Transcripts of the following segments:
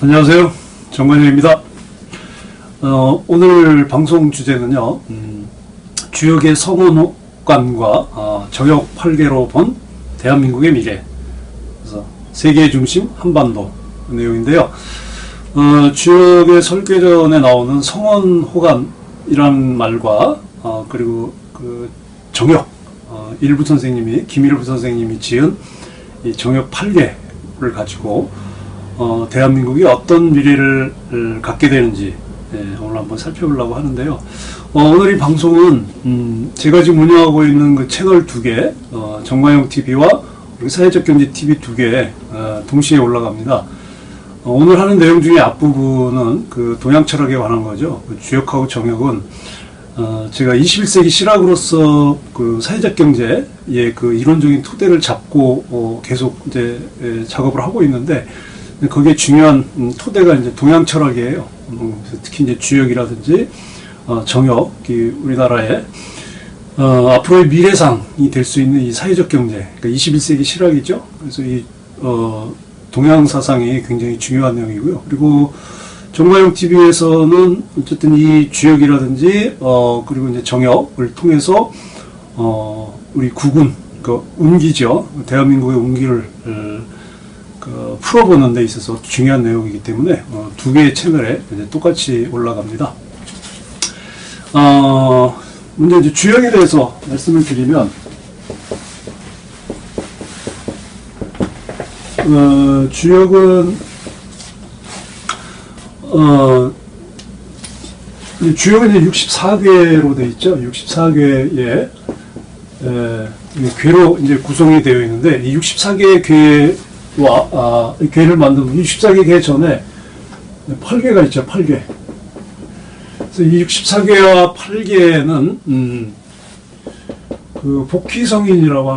안녕하세요. 정관영입니다. 오늘 방송 주제는요, 주역의 성원관과 정역 8개로 본 대한민국의 미래. 그래서 세계의 중심 한반도 내용인데요. 주역의 설계전에 나오는 성원호관이라는 말과 그리고 그 정역 일부 선생님이 김일부 선생님이 지은 이 정역 8개를 가지고 대한민국이 어떤 미래를 갖게 되는지 오늘 한번 살펴보려고 하는데요. 오늘 이 방송은 제가 지금 운영하고 있는 그 채널 2개, 정관영 TV와 사회적 경제 TV 2개 동시에 올라갑니다. 오늘 하는 내용 중에 앞부분은 그 동양 철학에 관한 거죠. 그 주역하고 정역은 제가 21세기 실학으로서 그 사회적 경제의 그 이론적인 토대를 잡고 계속 이제 작업을 하고 있는데, 거기에 중요한 토대가 이제 동양 철학이에요. 특히 이제 주역이라든지 정역이 우리나라의 앞으로의 미래상이 될 수 있는 이 사회적 경제, 그러니까 21세기 실학이죠. 그래서 이 동양 사상이 굉장히 중요한 내용이고요. 그리고 정관영 TV에서는 어쨌든 이 주역이라든지 그리고 이제 정역을 통해서 우리 국운, 그 운기죠. 대한민국의 운기를 풀어보는 데 있어서 중요한 내용이기 때문에 두 개의 채널에 이제 똑같이 올라갑니다. 먼저 이제 주역에 대해서 말씀을 드리면, 주역은 주역은 이제 64괴로 되어 있죠. 64괴의 괴로 이제 구성이 되어 있는데, 이 64개의 괴를 만든 64개 괴 전에 8개가 있죠. 8개. 그래서 이 64개와 8개는 그 복희성인이라고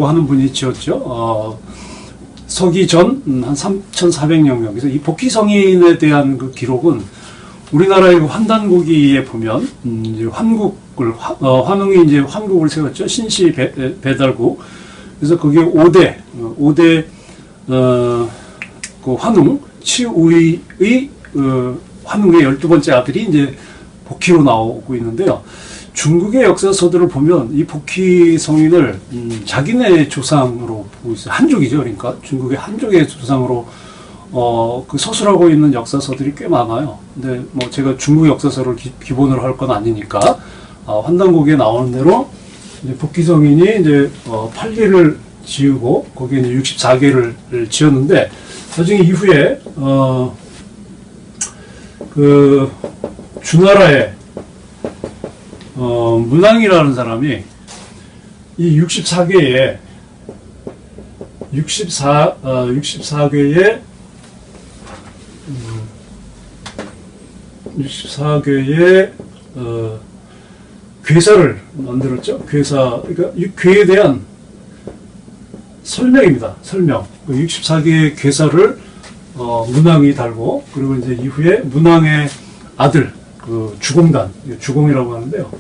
하는 분이 지었죠. 서기 전 한 3,400년경. 그래서 이 복희성인에 대한 그 기록은 우리나라의 환단고기에 보면 이제 환웅이 이제 환국을 세웠죠. 신시 배달국. 그래서 거기에 5대 그 환웅 치우의 환웅의 12번째 아들이 이제 복희로 나오고 있는데요. 중국의 역사서들을 보면 이 복희 성인을 자기네 조상으로 보고 있어요. 한족이죠. 그러니까 중국의 한족의 조상으로 그 서술하고 있는 역사서들이 꽤 많아요. 근데 뭐 제가 중국 역사서를 기본으로 할 건 아니니까 환단곡에 나오는 대로 이제 복희 성인이 이제 8개를 지으고 거기에 이제 64개를 지었는데, 나중에 이후에 그 주나라의 문왕이라는 사람이 이 64개의 64개의 괴사를 만들었죠. 괴사, 그러니까 이 괴에 대한 설명입니다. 설명. 64개의 괴사를 문왕이 달고, 그리고 이제 이후에 문왕의 아들 그 주공단, 주공이라고 하는데요.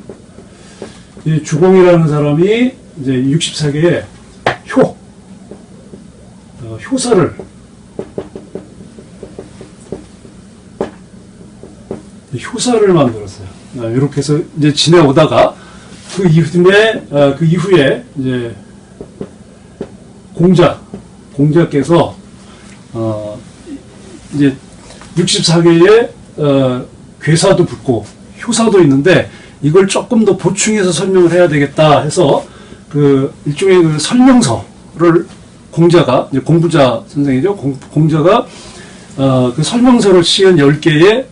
이 주공이라는 사람이 이제 64개의 효사를 만들었어요. 이렇게 해서 이제 지내오다가 그 이후에 이제 공자께서 이제 64개의 괴사도 붙고 효사도 있는데, 이걸 조금 더 보충해서 설명을 해야 되겠다 해서 그 일종의 그 설명서를 공자가, 이제 공부자 선생이죠. 공자가 그 설명서를 씌운 10개의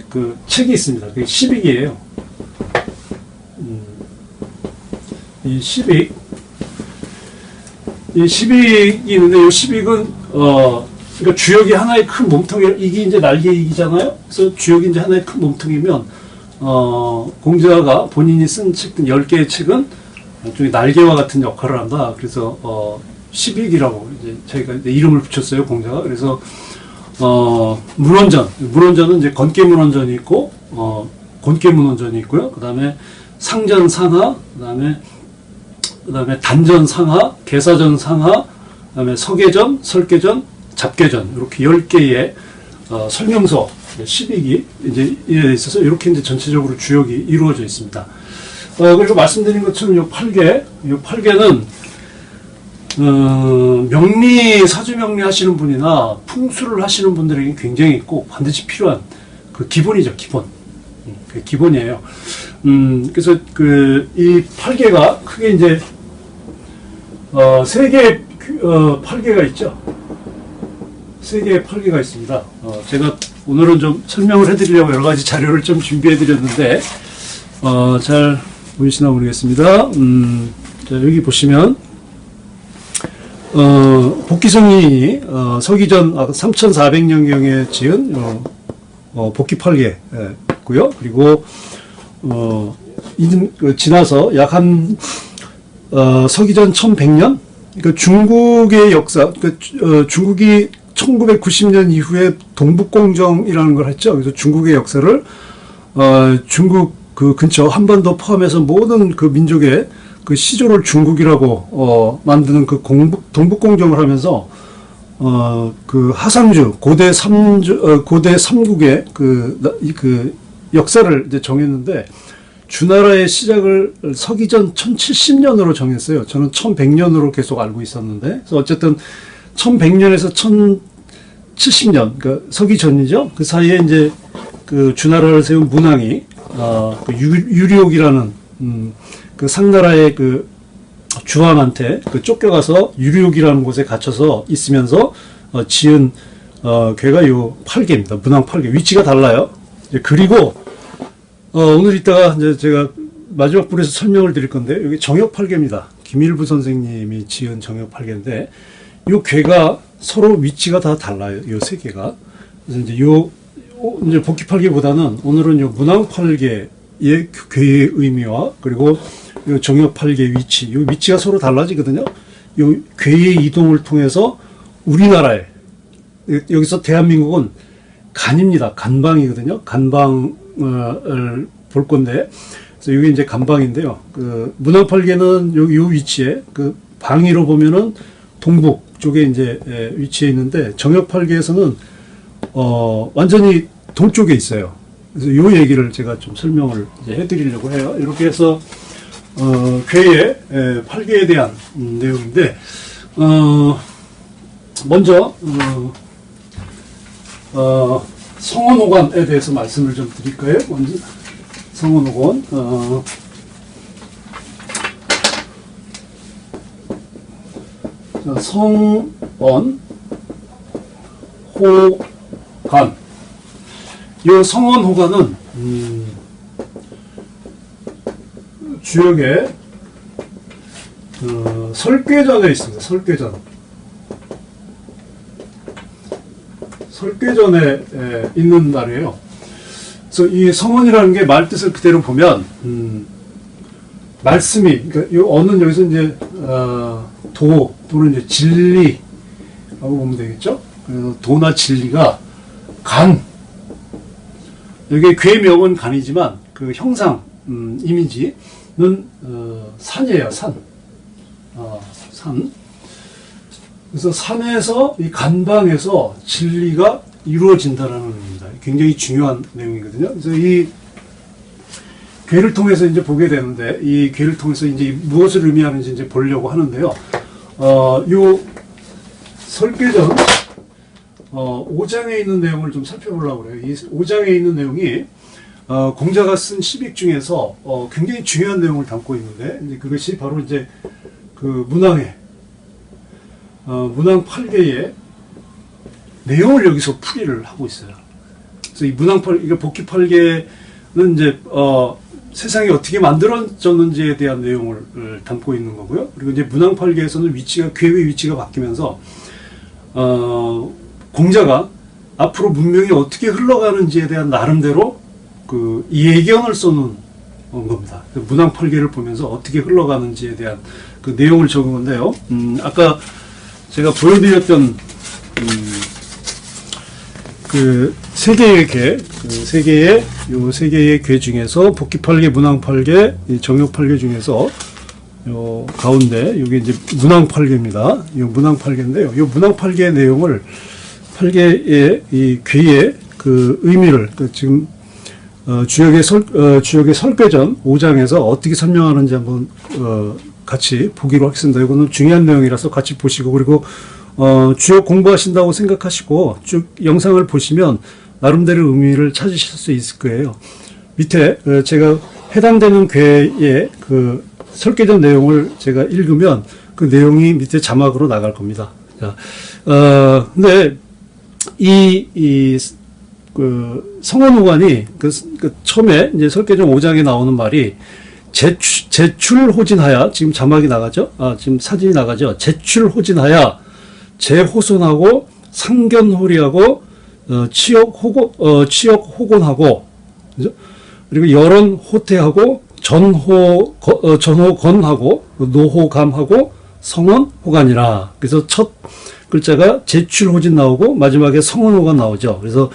그 책이 있습니다. 그게 시빅이에요. 이 시빅이 있는데, 이 시빅은 그러니까 주역이 하나의 큰 몸통이, 이게 이제 날개이잖아요. 그래서 주역이 이제 하나의 큰 몸통이면 공자가 본인이 쓴 책들 10개의 책은 일종의 날개와 같은 역할을 한다. 그래서 시빅이라고 이제 저희가 이제 이름을 붙였어요, 공자가. 그래서 문원전은 이제 건깨문원전이 있고 곤깨문원전이 있고요. 그다음에 상전 상하, 그다음에 단전 상하, 개사전 상하, 그다음에 서계전, 설계전, 잡계전 이렇게 10개의 설명서 12기 이제 이에 있어서 이렇게 이제 전체적으로 주역이 이루어져 있습니다. 그리고 말씀드린 것처럼 이 8개는 명리, 사주 명리 하시는 분이나 풍수를 하시는 분들에게 굉장히 꼭 반드시 필요한 그 기본이죠, 기본. 그 기본이에요. 그래서 이 8개가 크게 이제, 3개의 8개가 있죠. 3개의 8개가 있습니다. 제가 오늘은 좀 설명을 해드리려고 여러 가지 자료를 좀 준비해드렸는데, 잘 보이시나 모르겠습니다. 자, 여기 보시면, 복귀성인이 서기전 3400년경에 지은 복귀 8개고요. 그리고 지나서 약 한 서기전 1100년, 그러니까 중국의 역사, 중국이 1990년 이후에 동북공정이라는 걸 했죠. 그래서 중국의 역사를 중국 그 근처 한반도 포함해서 모든 그 민족의 그 시조를 중국이라고 만드는 그 동북공정을 하면서 그 하상주 고대 삼국의 그 역사를 이제 정했는데, 주나라의 시작을 서기전 1070년으로 정했어요. 저는 1100년으로 계속 알고 있었는데, 그래서 어쨌든 1100년에서 1070년, 그러니까 서기전이죠. 그 사이에 이제 그 주나라를 세운 문왕이 그 유리옥이라는 그 상나라의 그 주왕한테 그 쫓겨가서 유리옥이라는 곳에 갇혀서 있으면서 지은 괴가 요 8개입니다. 문왕 8개. 위치가 달라요. 그리고 오늘 이따가 이제 제가 마지막 부분에서 설명을 드릴 건데, 여기 정역 8개입니다. 김일부 선생님이 지은 정역 8개인데, 요 괴가 서로 위치가 다 달라요. 요 3개가. 그래서 이제 이제 복귀 8개보다는 오늘은 요 문왕 8개의 괴의 의미와, 그리고 요 정역 8개의 위치, 요 위치가 서로 달라지거든요. 요 괴의 이동을 통해서 우리나라에, 여기서 대한민국은 간입니다. 간방이거든요. 간방을 볼 건데, 그래서 이게 이제 간방인데요. 그 문왕 8개는 요 위치에, 그 방위로 보면은 동북 쪽에 이제 위치해 있는데, 정역 8개에서는 완전히 동쪽에 있어요. 그래서 요 얘기를 제가 좀 설명을 이제 해드리려고 해요. 이렇게 해서 괴의 8개에 대한 내용인데, 먼저 성원호관에 대해서 말씀을 좀 드릴까요? 먼저 성원호관. 성원 호관. 이 성원 호관은 주역에 설계전에 있습니다. 설계전에 있는 말이에요. 그래서 이 성원이라는 게 말 뜻을 그대로 보면 말씀이, 그러니까 요 어는 여기서 이제 도 또는 이제 진리라고 보면 되겠죠. 그래서 도나 진리가 간, 여기 괴명은 간이지만 그 형상 이미지는 산이에요. 산. 그래서 산에서 이 간방에서 진리가 이루어진다라는 의미입니다. 굉장히 중요한 내용이거든요. 그래서 이 괴를 통해서 이제 보게 되는데, 이 괴를 통해서 이제 무엇을 의미하는지 이제 보려고 하는데요. 요 설계전 5장에 있는 내용을 좀 살펴보려고 그래요. 이 5장에 있는 내용이 공자가 쓴 시빅 중에서 굉장히 중요한 내용을 담고 있는데, 이제 그것이 바로 이제 그 문왕의 문왕 8개의 내용을 여기서 풀이를 하고 있어요. 그래서 이 문왕 8, 이게 복귀 8개는 이제 세상이 어떻게 만들어졌는지에 대한 내용을 담고 있는 거고요. 그리고 이제 문왕 8개에서는 위치가, 괴의 위치가 바뀌면서 공자가 앞으로 문명이 어떻게 흘러가는지에 대한 나름대로 그 예견을 써놓은 겁니다. 문왕 8개를 보면서 어떻게 흘러가는지에 대한 그 내용을 적은 건데요. 아까 제가 보여드렸던 그 세 개의 괴, 요 세 개의 괴 중에서 복귀 8개, 문왕 8개, 정역 8개 중에서 요 가운데 요게 이제 문왕팔계입니다. 이 문왕팔계인데요. 이 문왕팔계의 내용을 팔계의 이 괴의 그 의미를 지금 주역의 설궤전 5장에서 어떻게 설명하는지 한번 같이 보기로 하겠습니다. 이거는 중요한 내용이라서 같이 보시고, 그리고 주역 공부하신다고 생각하시고 쭉 영상을 보시면 나름대로 의미를 찾으실 수 있을 거예요. 밑에 제가 해당되는 괴의 그 설계전 내용을 제가 읽으면 그 내용이 밑에 자막으로 나갈 겁니다. 자, 근데 그 성원호관이 처음에 이제 설계전 5장에 나오는 말이 제출호진하여, 지금 자막이 나가죠? 지금 사진이 나가죠? 제출호진하여 재호손하고 상견호리하고 치역호곤하고, 그죠? 그리고 열언호태하고 전호건하고 노호감하고 성원호간이라. 그래서 첫 글자가 제출호진 나오고 마지막에 성원호간 나오죠. 그래서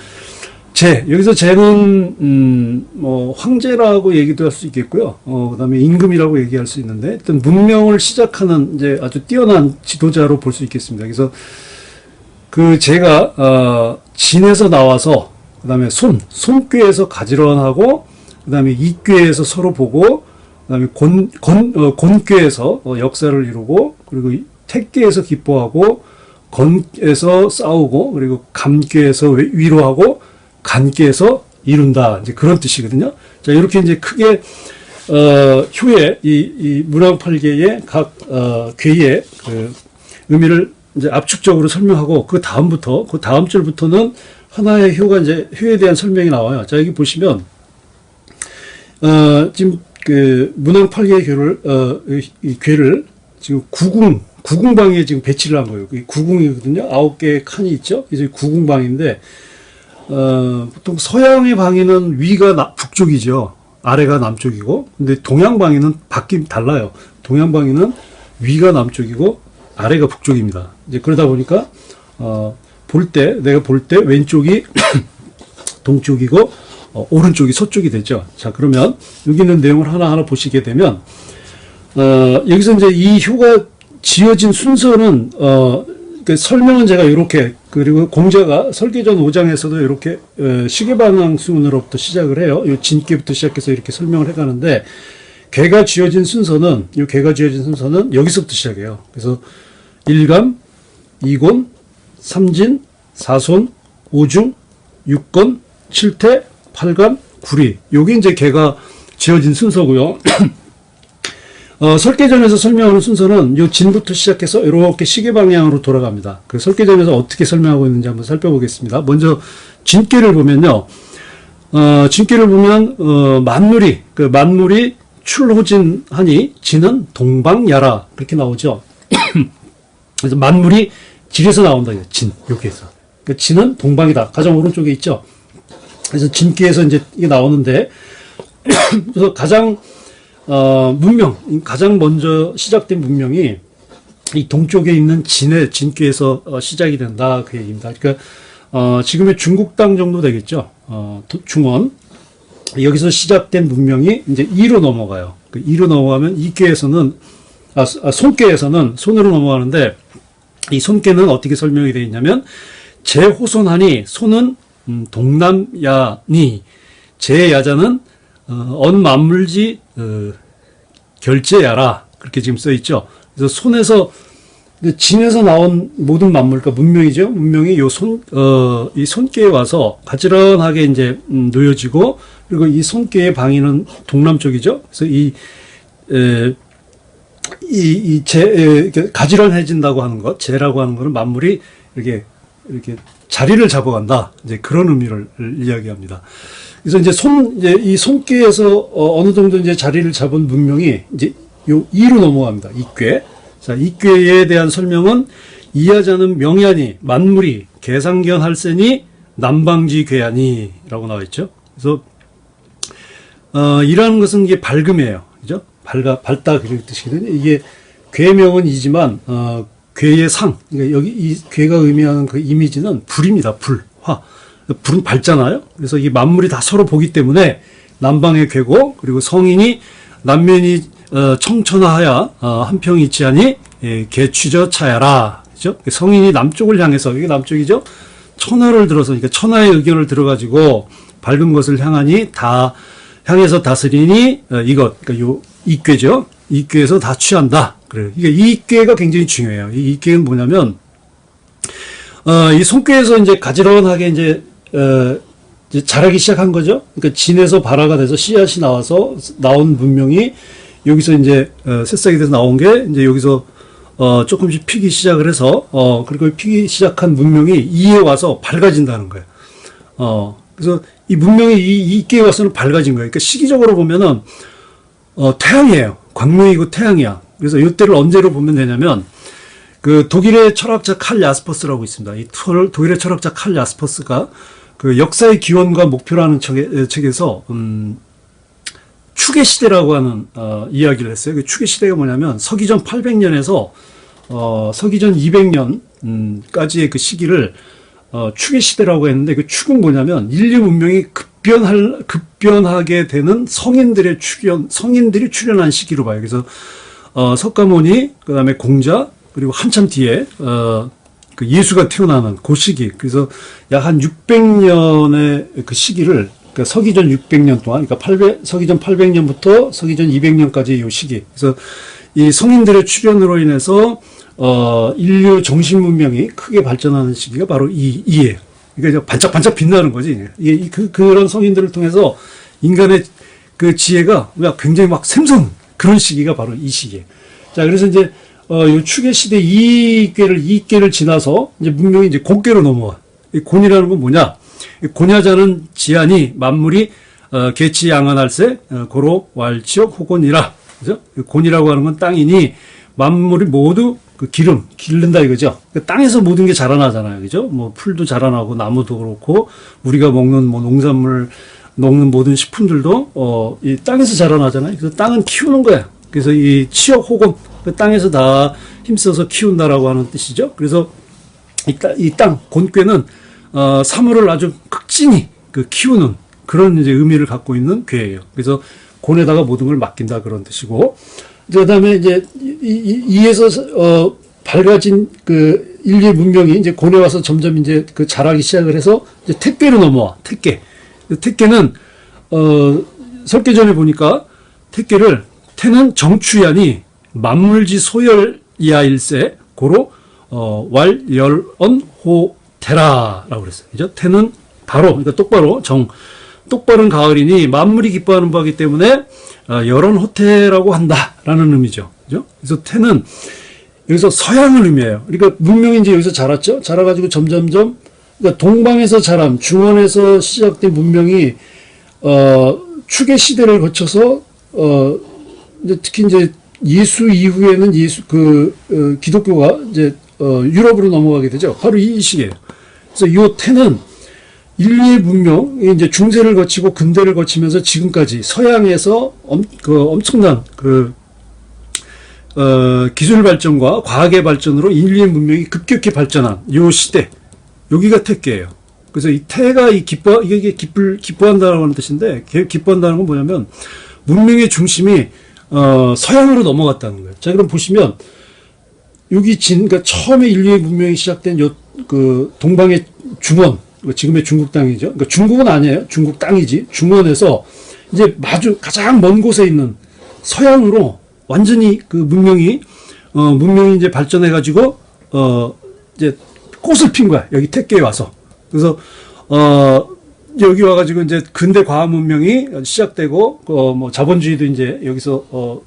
여기서 제는 뭐 황제라고 얘기도 할 수 있겠고요. 그다음에 임금이라고 얘기할 수 있는데, 어떤 문명을 시작하는 이제 아주 뛰어난 지도자로 볼 수 있겠습니다. 그래서 그 제가 진에서 나와서 그다음에 손괴에서 가지런하고, 그다음에 이괴에서 서로 보고, 그다음에 곤괴에서 역사를 이루고, 그리고 택괴에서 기뻐하고, 건에서 싸우고, 그리고 감괴에서 위로하고, 간괴에서 이룬다. 이제 그런 뜻이거든요. 자, 이렇게 이제 크게 효의 이 문왕팔계의 각 괴의 그 의미를 이제 압축적으로 설명하고, 그 다음 줄부터는 하나의 효가 이제 효에 대한 설명이 나와요. 자, 여기 보시면 지금 그 문왕팔계의 이 괴를 지금 구궁방에 지금 배치를 한 거예요. 구궁이거든요. 9개의 칸이 있죠. 이제 구궁방인데, 보통 서양의 방위는 위가 북쪽이죠. 아래가 남쪽이고, 근데 동양 방위는 달라요. 동양 방위는 위가 남쪽이고 아래가 북쪽입니다. 이제 그러다 보니까 내가 볼 때 왼쪽이 동쪽이고 오른쪽이 서쪽이 되죠. 자, 그러면 여기 있는 내용을 하나하나 보시게 되면 여기서 이제 이 효가 지어진 순서는 그 설명은 제가 이렇게, 그리고 공자가 설계전 5장에서도 이렇게 시계방향순으로부터 시작을 해요. 이 진계부터 시작해서 이렇게 설명을 해가는데, 괴가 지어진 순서는 여기서부터 시작해요. 그래서 1감, 2곤, 3진, 4손, 5중, 6건, 7태, 8감, 9리. 요게 이제 괴가 지어진 순서고요. 설계전에서 설명하는 순서는 요 진부터 시작해서 이렇게 시계 방향으로 돌아갑니다. 그 설계전에서 어떻게 설명하고 있는지 한번 살펴보겠습니다. 먼저 진계를 보면요. 진계를 보면 만물이 출호진하니 진은 동방야라, 그렇게 나오죠. 그래서 만물이 질에서 나온다. 진, 여기에서. 그러니까 진은 동방이다. 가장 오른쪽에 있죠. 그래서 진계에서 이제 이게 나오는데, 그래서 가장 먼저 시작된 문명이 이 동쪽에 있는 진계에서 시작이 된다, 그 얘기입니다. 그러니까 지금의 중국 땅 정도 되겠죠. 중원. 여기서 시작된 문명이 이제 이로 넘어가요. 그 이로 넘어가면 손계에서는 손으로 넘어가는데, 이 손계는 어떻게 설명이 되어 있냐면, 제호손하니, 손은 동남야니, 제야자는 언만물지 결제야라, 그렇게 지금 써 있죠. 그래서 진에서 나온 모든 만물, 그러니까 문명이죠. 문명이 이 손계에 와서 가지런하게 이제 놓여지고, 그리고 이 손계의 방위는 동남쪽이죠. 그래서 가지런해진다고 하는 것, 제라고 하는 것은 만물이 이렇게 자리를 잡아간다. 이제 그런 의미를 이야기합니다. 그래서 이제 이 손계에서 어느 정도 이제 자리를 잡은 문명이 이제 요 이로 넘어갑니다. 이괴. 자, 이괴에 대한 설명은 이하자는 명야니 만물이 개상견할세니 남방지 괴야니라고 나와 있죠. 그래서 이라는 것은 이게 밝음이에요. 그죠? 밝다, 그런 뜻이거든요. 이게 괴명은 이지만 괴의 상, 그러니까 여기 이 괴가 의미하는 그 이미지는 불입니다. 화. 불은 밝잖아요. 그래서 이 만물이 다 서로 보기 때문에 남방의 괴고, 그리고 성인이 남면이 청천하야 한평 있지하니 개취저 차야라. 그죠? 성인이 남쪽을 향해서, 이게 남쪽이죠? 천하를 들어서, 그러니까 천하의 의견을 들어가지고 밝은 것을 향하니 향해서 다스리니 이것, 그러니까 요 이꾀죠. 이꾀에서 다 취한다. 그래요. 이게 이꾀가 굉장히 중요해요. 이 이꾀는 뭐냐면 이 손꾀에서 이제 가지런하게 이제 자라기 시작한 거죠. 그러니까 진에서 발화가 돼서 씨앗이 나와서 나온 문명이 여기서 이제 새싹이 돼서 나온 게 이제 여기서 조금씩 피기 시작을 해서 그리고 피기 시작한 문명이 이에 와서 밝아진다는 거예요. 그래서 이 문명이 이끼에 와서는 밝아진 거예요. 그러니까 시기적으로 보면은 태양이에요. 광명이고 태양이야. 그래서 이때를 언제로 보면 되냐면 그 독일의 철학자 칼 야스퍼스라고 있습니다. 이 독일의 철학자 칼 야스퍼스가 그 역사의 기원과 목표라는 책에서 추계 시대라고 하는 이야기를 했어요. 그 추계 시대가 뭐냐면 서기전 800년에서 서기전 200년까지의 그 시기를 추계 시대라고 했는데, 그 축은 뭐냐면 인류 문명이 급변하게 되는 성인들이 출현한 시기로 봐요. 그래서 석가모니, 그다음에 공자, 그리고 한참 뒤에 그 예수가 태어나는 그 시기. 그래서 약 한 600년의 그 시기를, 그러니까 서기전 600년 동안, 그러니까 서기전 800년부터 서기전 200년까지의 이 시기. 그래서 이 성인들의 출현으로 인해서 인류 정신 문명이 크게 발전하는 시기가 바로 이예요. 그러니까 반짝반짝 빛나는 거지. 그런 성인들을 통해서 인간의 그 지혜가 굉장히 막 샘솟는 그런 시기가 바로 이 시기예요. 자, 그래서 이제 요 추계 시대 이계를 지나서 이제 문명이 이제 곤계로 넘어와. 이 곤이라는 건 뭐냐? 곤야자는 지하니 만물이 개치양언할세 고로 왈치역 호곤이라. 그죠? 곤이라고 하는 건 땅이니 만물이 모두 그 기른다 이거죠. 땅에서 모든 게 자라나잖아요. 그죠? 뭐 풀도 자라나고 나무도 그렇고 우리가 먹는 뭐 농산물 먹는 모든 식품들도 이 땅에서 자라나잖아요. 그래서 땅은 키우는 거야. 그래서 이 치역 호곤, 그 땅에서 다 힘써서 키운다라고 하는 뜻이죠. 그래서 이 땅 곤괴는 사물을 아주 극진히 그 키우는 그런 이제 의미를 갖고 있는 괴예요. 그래서 곤에다가 모든 걸 맡긴다 그런 뜻이고, 그다음에 이제 이에서 밝아진 그 인류의 문명이 이제 곤에 와서 점점 이제 그 자라기 시작을 해서 이제 택괴로 넘어와. 택괴는 설계전에 보니까 택괴를 태는 정추야니 만물지 소열이하일세 고로 왈열언호테라라고 그랬어요. 그죠? 태는 바로, 그러니까 똑바른 가을이니 만물이 기뻐하는 바이기 때문에 열언호테라고 한다라는 의미죠. 그죠? 그래서 태는 여기서 서양을 의미해요. 그러니까 문명이 이제 여기서 자랐죠. 자라가지고 점점점, 그러니까 동방에서 자람, 중원에서 시작된 문명이 추계 시대를 거쳐서 특히 이제 예수 이후에는 기독교가 이제 유럽으로 넘어가게 되죠. 바로 이 시기예요. 그래서 이 태는 인류의 문명이 이제 중세를 거치고 근대를 거치면서 지금까지 서양에서 엄청난 기술 발전과 과학의 발전으로 인류의 문명이 급격히 발전한 이 시대, 여기가 택계예요. 그래서 이 태가 이게 기뻐한다는 하는 뜻인데, 기뻐한다는 건 뭐냐면 문명의 중심이 서양으로 넘어갔다는 거예요. 자, 그럼 보시면 여기 그러니까 처음에 인류의 문명이 시작된 그 동방의 중원, 지금의 중국 땅이죠. 그러니까 중국은 아니에요. 중국 땅이지. 중원에서 이제 가장 먼 곳에 있는 서양으로 완전히 그 문명이 이제 발전해가지고 이제 꽃을 핀 거야. 여기 택계에 와서. 그래서 여기 와가지고 이제 근대 과학 문명이 시작되고 뭐 자본주의도 이제 여기서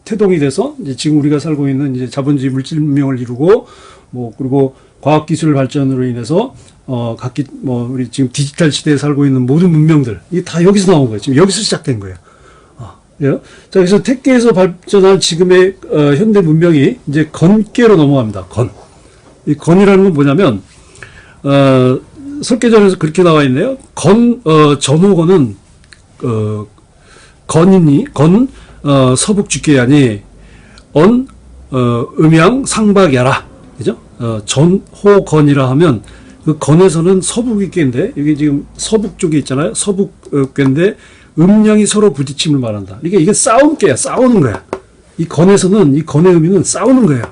태동이 돼서 이제 지금 우리가 살고 있는 이제 자본주의 물질 문명을 이루고, 뭐 그리고 과학 기술 발전으로 인해서 각기 뭐 우리 지금 디지털 시대에 살고 있는 모든 문명들 이 다 여기서 나온 거예요. 지금 여기서 시작된 거예요. 예? 자, 그래서 택계에서 발전한 지금의 현대 문명이 이제 건계로 넘어갑니다. 이 건이라는 건 뭐냐면 설계전에서 그렇게 나와 있네요. 전호건은 서북주계하니 음양 상박야라. 그죠? 전호건이라 하면 그 건에서는 서북이 꾀인데, 여기 지금 서북 쪽에 있잖아요. 서북 꾀인데 음양이 서로 부딪힘을 말한다. 이게 싸움개야. 싸우는 거야. 이 건에서는, 이 건의 의미는 싸우는 거예요.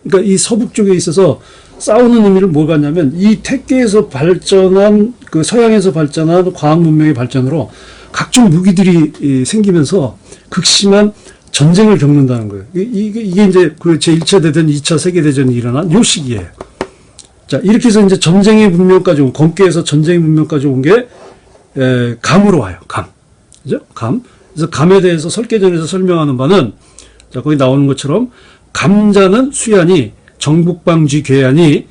그러니까 이 서북 쪽에 있어서 싸우는 의미를 뭘 갖냐면, 이 택계에서 발전한, 그 서양에서 발전한 과학 문명의 발전으로 각종 무기들이 생기면서 극심한 전쟁을 겪는다는 거예요. 이게 이제 그 제1차 대전, 2차 세계대전이 일어난 요 시기예요. 자, 이렇게 해서 이제 전쟁의 문명까지 온, 건께에서 전쟁의 문명까지 온 게, 감으로 와요. 감. 그죠? 감. 그래서 감에 대해서 설계전에서 설명하는 바는, 자, 거기 나오는 것처럼, 감자는 수야니, 정북방쥐 괴야니,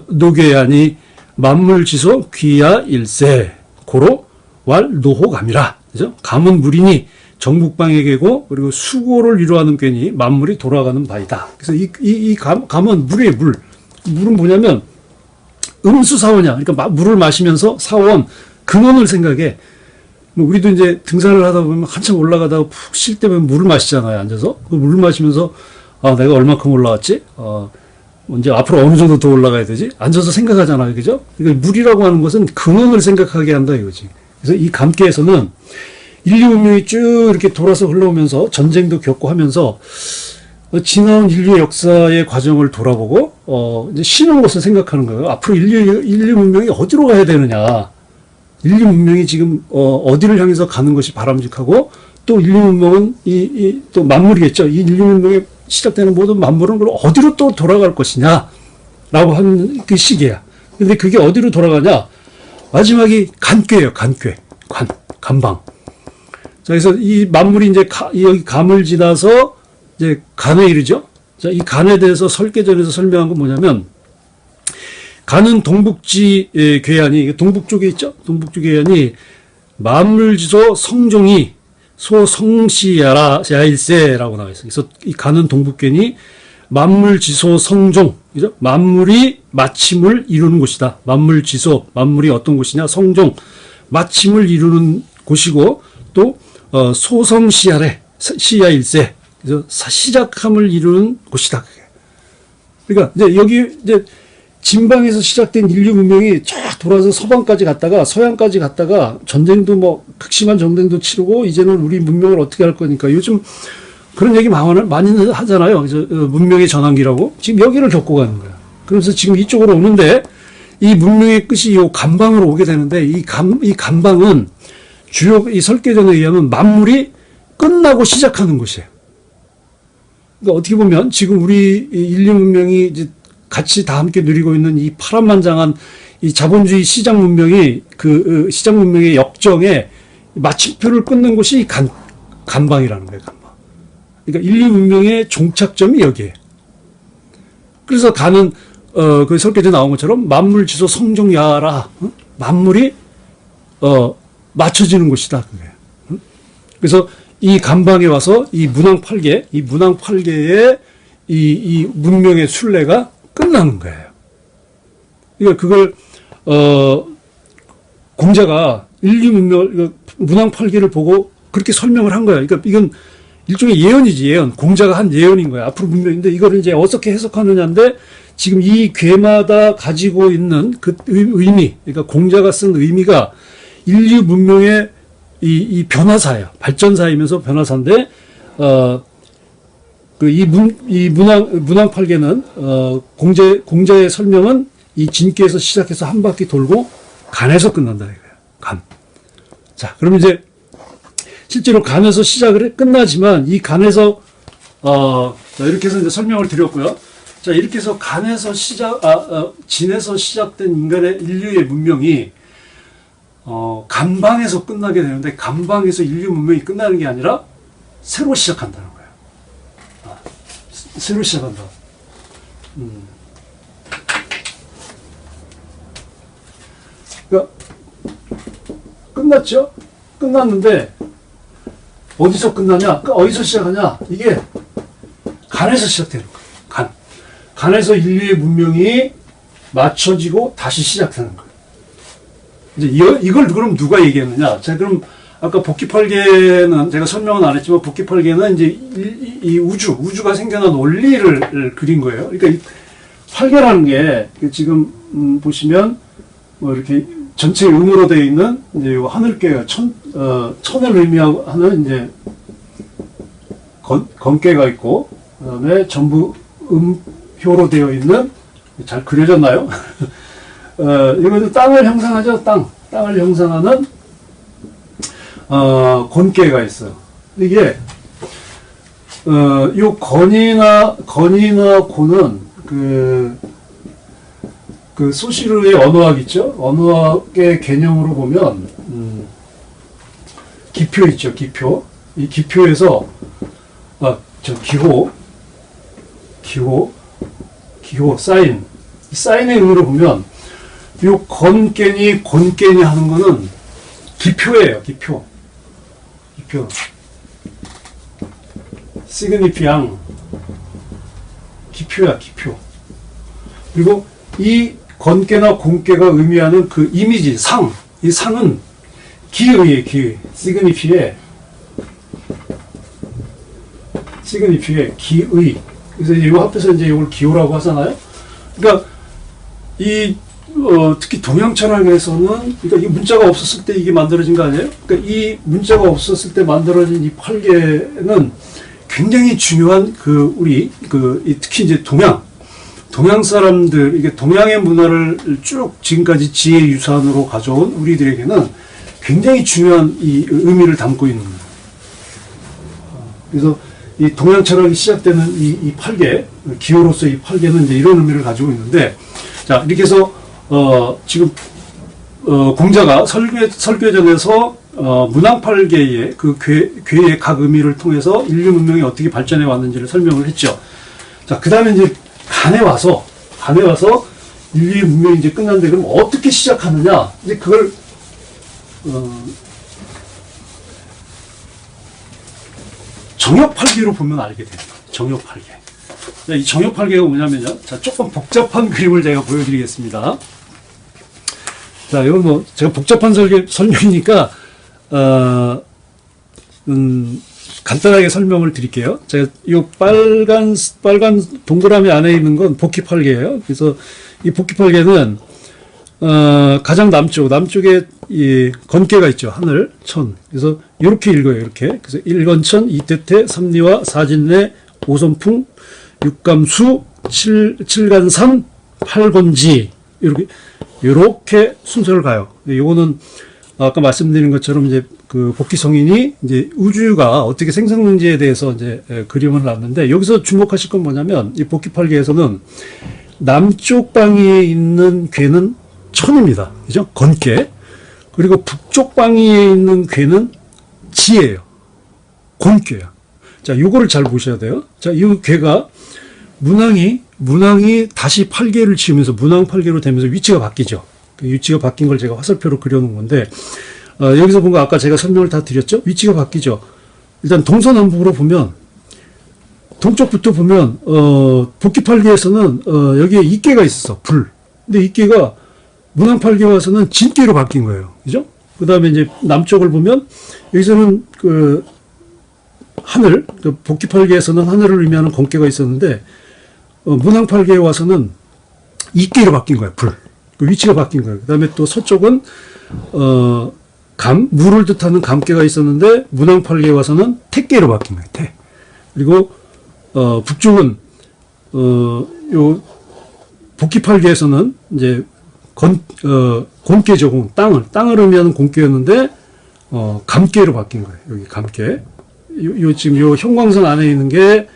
노괴야니, 만물지소 귀야 일세, 고로 왈 노호감이라. 그죠? 감은 물이니, 정북방의 괴고, 그리고 수고를 이루하는 괴니, 만물이 돌아가는 바이다. 그래서 이 감은 물이에요, 물. 물은 뭐냐면, 음수사원이야. 그러니까 물을 마시면서 사원, 근원을 생각해. 우리도 이제 등산을 하다 보면 한참 올라가다가 푹 쉴 때 보면 물을 마시잖아요, 앉아서. 그 물을 마시면서, 아, 내가 얼마큼 올라왔지? 이제 앞으로 어느 정도 더 올라가야 되지? 앉아서 생각하잖아요, 그죠? 그러니까 물이라고 하는 것은 근원을 생각하게 한다, 이거지. 그래서 이 감계에서는 인류 문명이 쭉 이렇게 돌아서 흘러오면서 전쟁도 겪고 하면서 지나온 인류 역사의 과정을 돌아보고, 이제 쉬는 것을 생각하는 거예요. 앞으로 인류 문명이 어디로 가야 되느냐. 인류 문명이 지금, 어디를 향해서 가는 것이 바람직하고, 또 인류 문명은 또 만물이겠죠. 이 인류 문명에 시작되는 모든 만물은 그럼 어디로 또 돌아갈 것이냐. 라고 하는 그 시기야. 근데 그게 어디로 돌아가냐. 마지막이 간괴예요, 간괴. 간방. 자, 그래서 이 만물이 이제 여기 감을 지나서 이제 간에 이르죠. 자, 이 간에 대해서 설계전에서 설명한 건 뭐냐면, 간은 동북지 괴한이, 동북 쪽에 있죠? 동북쪽 괴한이 만물지소 성종이 소성시야라 야일세라고 나와 있어요. 그래서 이 간은 동북괴니 만물지소 성종, 그죠? 만물이 마침을 이루는 곳이다. 만물지소, 만물이 어떤 곳이냐? 성종, 마침을 이루는 곳이고, 또 소성시야래, 시야일세, 그래서 시작함을 이루는 곳이다. 그러니까 이제 여기 이제 진방에서 시작된 인류 문명이 쫙 돌아서 서방까지 갔다가 서양까지 갔다가 전쟁도 뭐 극심한 전쟁도 치르고 이제는 우리 문명을 어떻게 할 거니까 요즘 그런 얘기 많이 하잖아요. 그래서 문명의 전환기라고. 지금 여기를 겪고 가는 거야. 그래서 지금 이쪽으로 오는데 이 문명의 끝이 이 감방으로 오게 되는데 이 감방은 주요 이 설계전에 의하면 만물이 끝나고 시작하는 곳이에요. 그러니까 어떻게 보면 지금 우리 인류 문명이 이제 같이 다 함께 누리고 있는 이 파란만장한 이 자본주의 시장 문명이 그 시장 문명의 역정에 마침표를 끊는 곳이 간방이라는 거예요, 간방. 그러니까 인류 문명의 종착점이 여기에요. 그래서 간은 그 설계전에 나온 것처럼 만물지소 성종야라, 만물이 맞춰지는 곳이다, 그게. 그래서 이 간방에 와서 이 문왕팔계의 이 문명의 순례가 끝나는 거예요. 그러니까 그걸 공자가 인류 문명 문왕팔계를 보고 그렇게 설명을 한 거예요. 그러니까 이건 일종의 예언이지, 예언. 공자가 한 예언인 거예요. 앞으로 문명인데 이거를 이제 어떻게 해석하느냐인데 지금 이 괴마다 가지고 있는 그 의미, 그러니까 공자가 쓴 의미가 인류 문명의 이 변화사예요. 발전사이면서 변화사인데 이 문왕팔계는 공자의 설명은 이 진께에서 시작해서 한 바퀴 돌고 간에서 끝난다 이거예요. 간. 자, 그럼 이제 실제로 간에서 시작을 끝나지만 이 간에서 자, 이렇게 해서 이제 설명을 드렸고요. 자, 이렇게 해서 간에서 진에서 시작된 인류의 문명이 간방에서 끝나게 되는데 간방에서 인류 문명이 끝나는 게 아니라 새로 시작한다는 거예요. 새로 시작한다. 그러니까 끝났죠? 끝났는데 어디서 끝나냐? 어디서 시작하냐? 이게 간에서 시작되는 거예요. 간에서 인류의 문명이 맞춰지고 다시 시작하는 거예요. 이제 이걸 그럼 누가 얘기했느냐? 자, 그럼 아까 복귀팔계는 제가 설명은 안 했지만 복귀팔계는 이제 이 우주가 생겨난 원리를 그린 거예요. 그러니까 이 팔계라는 게 지금 보시면 뭐 이렇게 전체 음으로 되어 있는 이제 요 하늘괴가 천을 의미하는 이제 건괴가 있고, 그다음에 전부 음효로 되어 있는, 잘 그려졌나요? 이것도 땅을 형상하죠. 땅을 형상하는 건괴가 있어요. 이게 요 건이나 고는 그 소시르의 언어학 있죠? 언어학의 개념으로 보면 기표 있죠. 기표. 이 기표에서 기호 사인. 이 사인의 의미로 보면 요 건깨니 곤깨니 하는 거는 기표예요. 기표. 시그니피앙. 기표야, 기표. 그리고 이 건깨나 곤깨가 의미하는 그 이미지, 이 상은 기의예요, 기의. 시그니피에 기의. 그래서 이거 합해서 이제 이걸 기호라고 하잖아요. 그러니까 특히 동양 철학에서는, 그러니까 이 문자가 없었을 때 이게 만들어진 거 아니에요? 그러니까 이 문자가 없었을 때 만들어진 이 팔계는 굉장히 중요한 특히 이제 동양 사람들, 이게 동양의 문화를 쭉 지금까지 지혜 유산으로 가져온 우리들에게는 굉장히 중요한 이 의미를 담고 있는 거예요. 그래서 이 동양 철학이 시작되는 이 팔계, 기호로서 이 팔계는 이제 이런 의미를 가지고 있는데, 자, 이렇게 해서, 지금, 공자가 설교전에서, 문왕팔계의 그 괴의 각 의미를 통해서 인류 문명이 어떻게 발전해 왔는지를 설명을 했죠. 자, 그 다음에 이제 간에 와서 인류 문명이 이제 끝났는데, 그럼 어떻게 시작하느냐? 이제 그걸, 정엽팔계로 보면 알게 됩니다. 정엽팔계. 이 정엽팔계가 뭐냐면요. 자, 조금 복잡한 그림을 제가 보여드리겠습니다. 자, 이건 뭐, 제가 복잡한 설명이니까, 간단하게 설명을 드릴게요. 제가 이 빨간 동그라미 안에 있는 건 복희팔계예요. 그래서 이 복희팔계는, 가장 남쪽에 이 건깨가 있죠. 하늘, 천. 그래서 이렇게 읽어요. 이렇게. 그래서 일건천, 이태태, 삼리와, 사진내, 오선풍, 육감수, 칠간산, 팔건지. 이렇게 순서를 가요. 요거는 아까 말씀드린 것처럼 이제 그 복희성인이 이제 우주가 어떻게 생성되는지에 대해서 이제 그림을 놨는데, 여기서 주목하실 건 뭐냐면 이 복희팔계에서는 남쪽 방위에 있는 괴는 천입니다. 그죠? 건깨. 그리고 북쪽 방위에 있는 괴는 지예요. 곤괴야. 자, 요거를 잘 보셔야 돼요. 자, 이 괴가 문왕이 다시 팔계를 치우면서 문왕팔계로 되면서 위치가 바뀌죠. 그 위치가 바뀐 걸 제가 화살표로 그려놓은 건데, 여기서 뭔가 아까 제가 설명을 다 드렸죠? 위치가 바뀌죠. 일단 동서남북으로 보면, 동쪽부터 보면, 복희팔계에서는, 여기에 이깨가 있었어. 불. 근데 이깨가 문왕팔계 와서는 진깨로 바뀐 거예요. 그죠? 그 다음에 이제 남쪽을 보면, 여기서는 하늘, 복희팔계에서는 하늘을 의미하는 건깨가 있었는데, 문왕팔계에 와서는 이깨로 바뀐 거예요. 불. 그 위치가 바뀐 거예요. 그 다음에 또 서쪽은, 물을 뜻하는 감깨가 있었는데, 문왕팔계에 와서는 태깨로 바뀐 거예요. 태. 그리고, 북쪽은, 복희팔계에서는 이제, 곤깨죠. 땅을 의미하는 곤깨였는데, 감깨로 바뀐 거예요. 여기 감깨. 지금 요 형광선 안에 있는 게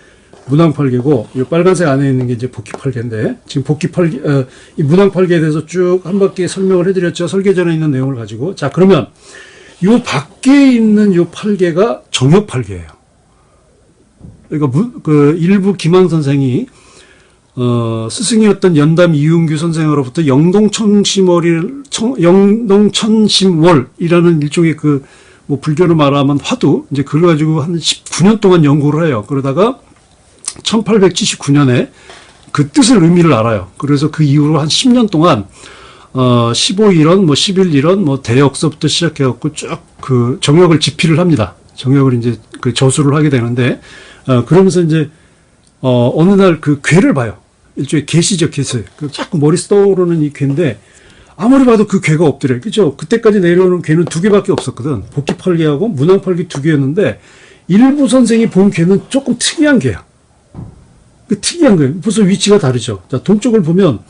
문왕팔계고, 요 빨간색 안에 있는 게 이제 복희팔계인데, 지금 이 문왕팔계에 대해서 쭉 한 바퀴 설명을 해드렸죠. 설계전에 있는 내용을 가지고. 자, 그러면 요 밖에 있는 요 팔계가 정엽팔계예요. 그러니까 일부 김항 선생이 스승이었던 연담 이윤규 선생으로부터 영동천심월이라는 일종의 뭐 불교로 말하면 화두, 이제 그걸 가지고 한 19년 동안 연구를 해요. 그러다가 1879년에 그 뜻을 의미를 알아요. 그래서 그 이후로 한 10년 동안 15일원, 뭐 11일원, 뭐 대역서부터 시작해갖고 쭉 그 정역을 집필을 합니다. 정역을 이제 그 저술을 하게 되는데, 그러면서 이제 어느 날 그 괴를 봐요. 일종의 계시죠, 계시. 자꾸 머릿속에 떠오르는 이 괴인데, 아무리 봐도 그 괴가 없더래. 그죠? 그때까지 내려오는 괴는 두 개밖에 없었거든. 복귀팔괴하고 문왕팔괴 두 개였는데, 일부 선생이 본 괴는 조금 특이한 괴야. 그 특이한 거예요. 벌써 위치가 다르죠. 자, 동쪽을 보면,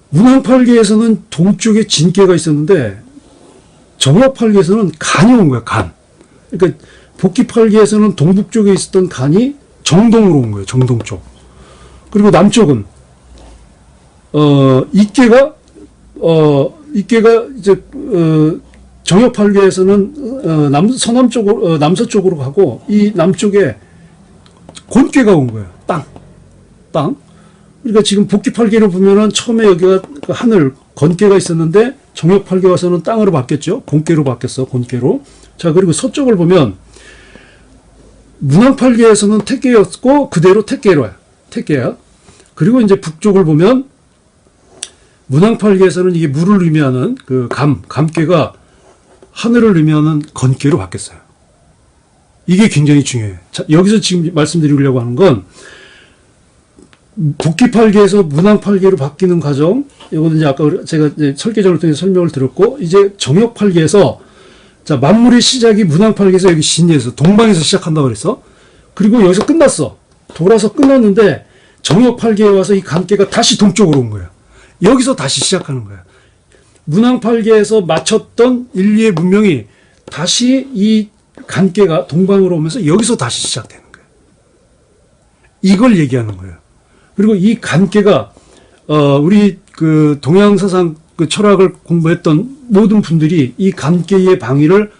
문왕팔괴에서는 동쪽에 진괴가 있었는데, 정역팔괴에서는 간이 온 거야, 간. 그러니까, 복귀팔괴에서는 동북쪽에 있었던 간이 정동으로 온 거예요, 정동 쪽. 그리고 남쪽은, 이괴가 이제, 정역팔계에서는, 서남쪽으로, 남서쪽으로 가고, 이 남쪽에 곤괴가 온 거예요. 땅. 그러니까 지금 복귀팔계를 보면은 처음에 여기가 그 하늘, 건괴가 있었는데, 정역팔계 와서는 땅으로 바뀌었죠. 곤괴로 바뀌었어, 곤괴로. 자, 그리고 서쪽을 보면, 문왕팔계에서는 택괴였고, 그대로 택괴야. 그리고 이제 북쪽을 보면, 문왕팔계에서는 이게 물을 의미하는 그 감괴가 하늘을 의미하는 건괴로 바뀌었어요. 이게 굉장히 중요해요. 자, 여기서 지금 말씀드리려고 하는 건 복귀팔계에서 문왕팔계로 바뀌는 과정, 이거는 이제 아까 제가 이제 설계전을 통해서 설명을 드렸고, 이제 정역팔계에서 자, 만물의 시작이 문왕팔계에서 여기 신예에서 동방에서 시작한다고 그랬어. 그리고 여기서 끝났어. 돌아서 끝났는데 정역팔계에 와서 이 감괴가 다시 동쪽으로 온 거예요. 여기서 다시 시작하는 거야. 문왕팔계에서 마쳤던 인류의 문명이 다시 이 간괴가 동방으로 오면서 여기서 다시 시작되는 거예요. 이걸 얘기하는 거예요. 그리고 이 간괴가 우리 그 동양 사상 그 철학을 공부했던 모든 분들이 이 간괴의 방위를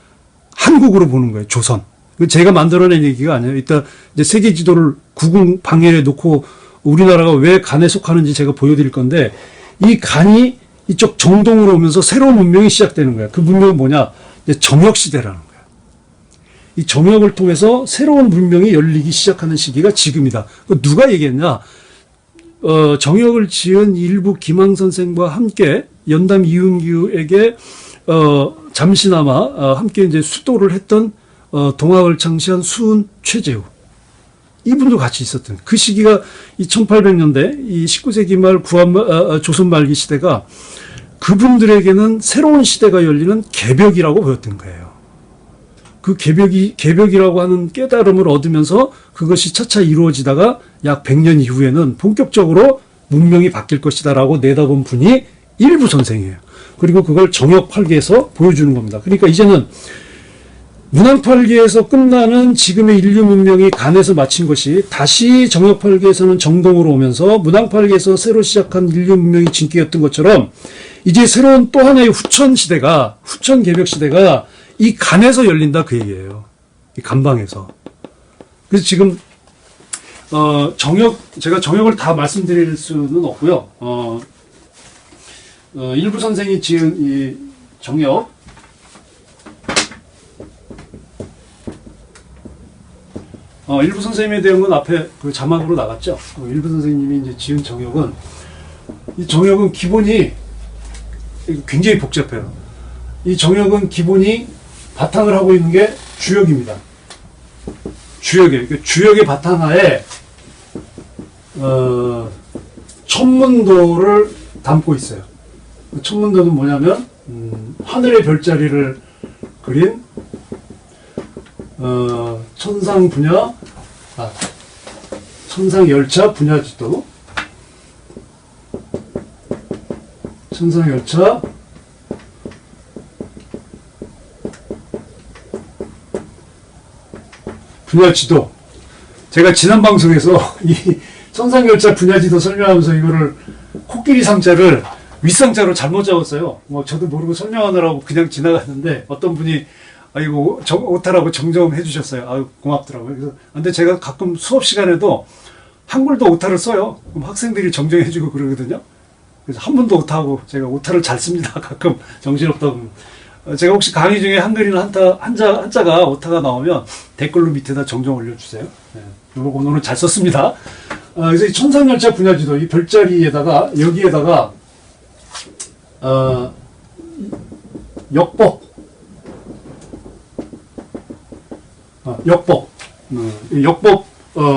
한국으로 보는 거예요. 조선. 제가 만들어낸 얘기가 아니에요. 이따 이제 세계 지도를 구궁 방해에 놓고 우리나라가 왜 간에 속하는지 제가 보여드릴 건데, 이 간이 이쪽 정동으로 오면서 새로운 문명이 시작되는 거야. 그 문명은 뭐냐? 이제 정역시대라는 거야. 이 정역을 통해서 새로운 문명이 열리기 시작하는 시기가 지금이다. 누가 얘기했냐? 정역을 지은 일부 김항 선생과 함께 연담 이윤규에게 잠시나마 함께 이제 수도를 했던 동학을 창시한 수은 최재우. 이분도 같이 있었던 그 시기가 이 1800년대 이 19세기 말 조선 말기 시대가 그분들에게는 새로운 시대가 열리는 개벽이라고 보였던 거예요. 그 개벽이라고 하는 깨달음을 얻으면서 그것이 차차 이루어지다가 약 100년 이후에는 본격적으로 문명이 바뀔 것이다라고 내다본 분이 일부 선생이에요. 그리고 그걸 정역팔계에서 보여주는 겁니다. 그러니까 이제는 문왕팔계에서 끝나는 지금의 인류 문명이 간에서 마친 것이 다시 정역팔계에서는 정동으로 오면서 문왕팔계에서 새로 시작한 인류 문명이 진기였던 것처럼 이제 새로운 또 하나의 후천 개벽 시대가 이 간에서 열린다 그 얘기예요. 이 간방에서. 그래서 지금 제가 정역을 다 말씀드릴 수는 없고요. 일부 선생이 지은 이 정역, 일부 선생님에 대한 건 앞에 그 자막으로 나갔죠. 일부 선생님이 이제 지은 정역은, 이 정역은 기본이 굉장히 복잡해요. 이 정역은 기본이 바탕을 하고 있는 게 주역입니다. 주역의 바탕하에 천문도를 담고 있어요. 천문도는 뭐냐면 하늘의 별자리를 그린 천상열차 분야지도, 천상열차 분야지도. 제가 지난 방송에서 이 천상열차 분야지도 설명하면서 이거를 코끼리 상자를 윗상자로 잘못 적었어요. 저도 모르고 설명하느라고 그냥 지나갔는데 어떤 분이 이거 오타라고 정정해 주셨어요. 아유, 고맙더라고요. 그래서 근데 제가 가끔 수업 시간에도 한글도 오타를 써요. 그럼 학생들이 정정해 주고 그러거든요. 그래서 한 번도 오타하고 제가 오타를 잘 씁니다. 가끔 정신없다고. 제가 혹시 강의 중에 한글이나 한자가 오타가 나오면 댓글로 밑에다 정정 올려주세요. 네. 오늘은 잘 썼습니다. 그래서 이 천상열차 분야지도 이 별자리에다가 여기에다가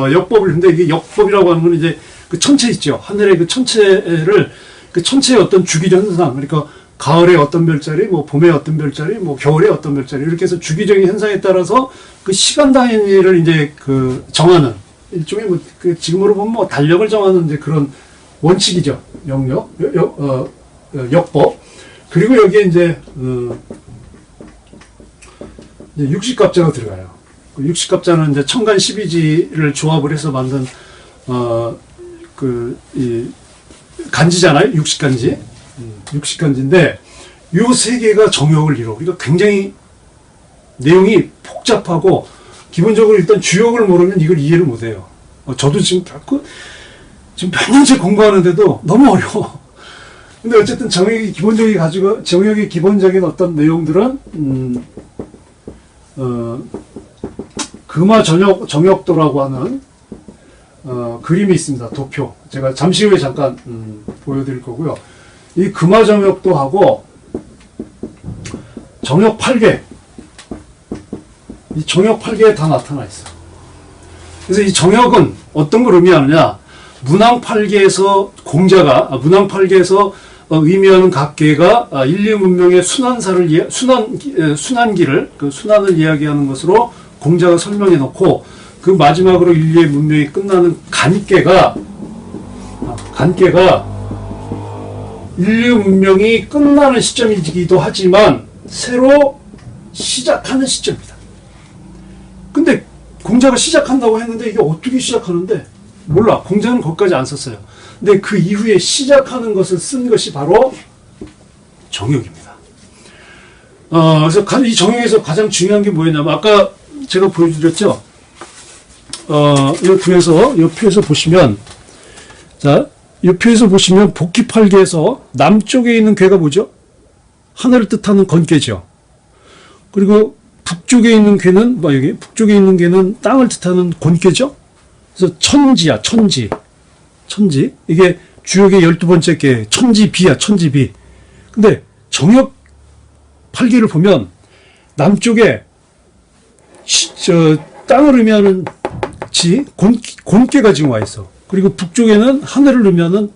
역법을 근데 이게 역법이라고 하는 건 이제 그 천체 있죠. 하늘의 그 천체를 그 천체의 어떤 주기적 현상, 그러니까 가을에 어떤 별자리, 뭐 봄에 어떤 별자리, 뭐 겨울에 어떤 별자리, 이렇게 해서 주기적인 현상에 따라서 그 시간 단위를 이제 그 정하는 일종의 뭐 그 지금으로 보면 뭐 달력을 정하는 이제 그런 원칙이죠. 역법. 그리고 여기에 이제 이제 육식갑자가 들어가요. 그 육식갑자는 이제 천간 12지를 조합을 해서 만든 이 간지잖아요. 육식간지. 육식간지인데 요 세 개가 정역을 이루어. 그러니까 굉장히 내용이 복잡하고 기본적으로 일단 주역을 모르면 이걸 이해를 못해요. 저도 지금 몇 년째 공부하는데도 너무 어려워. 근데 어쨌든 정역이 기본적인 어떤 내용들은 금화 정역도라고 하는 그림이 있습니다. 도표. 제가 잠시 후에 잠깐 보여드릴 거고요. 이 금화 정역도하고 정역 8개, 이 정역 8개에 다 나타나 있어. 그래서 이 정역은 어떤 걸 의미하느냐? 문왕 8개에서 문왕 8개에서 의미하는 각 개가 인류 문명의 순환길을 그 순환을 이야기하는 것으로 공자가 설명해 놓고, 그 마지막으로 인류의 문명이 끝나는 간개가 인류 문명이 끝나는 시점이기도 하지만 새로 시작하는 시점입니다. 근데 공자가 시작한다고 했는데 이게 어떻게 시작하는데 몰라. 공자는 거기까지 안 썼어요. 근데 그 이후에 시작하는 것을 쓴 것이 바로 정역입니다. 그래서 이 정역에서 가장 중요한 게 뭐였냐면 아까 제가 보여드렸죠. 이 표에서 보시면, 자, 이 표에서 보시면 복귀8개에서 남쪽에 있는 괴가 뭐죠? 하늘을 뜻하는 건괴죠. 그리고 북쪽에 있는 괴는 북쪽에 있는 괴는 땅을 뜻하는 곤괴죠. 그래서 천지야, 천지. 이게 주역의 12번째 괴, 천지비야, 천지비. 근데 정역 8개를 보면 남쪽에 땅을 의미하는 곤괴가 지금 와 있어. 그리고 북쪽에는 하늘을 의미하는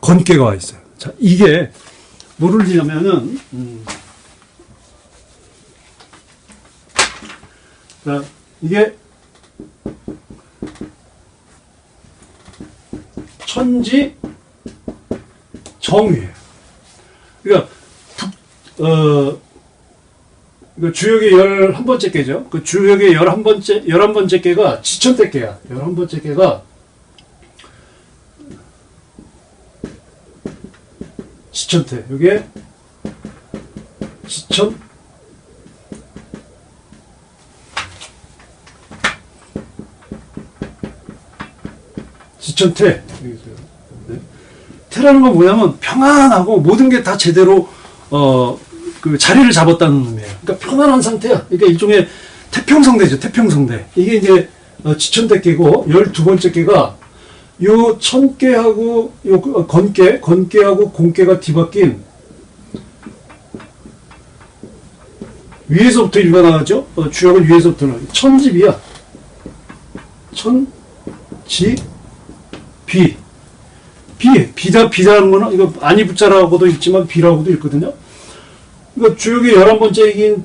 건괴가 와 있어요. 자, 이게 뭐를 의미하면은, 자, 이게 천지 정위예요. 그러니까 주역의 11번째 깨죠. 그 주역의 11번째 깨가 지천대 깨야. 11번째 깨가 지천태. 요게 지천태. 네. 태라는 건 뭐냐면 평안하고 모든 게 다 제대로 그 자리를 잡았다는 의미예요. 그러니까 편안한 상태야. 그러니까 일종의 태평성대죠. 태평성대. 이게 이제 지천대깨고 12번째 깨가 요 천깨하고 요 건깨하고 공깨가 뒤바뀐 위에서부터 일가 나가죠. 주역은 위에서부터 나가죠. 천지비야. 비다라는 거는 이거 아니 붙자라고도 읽지만 비라고도 읽거든요. 그러니까 주역의 11번째인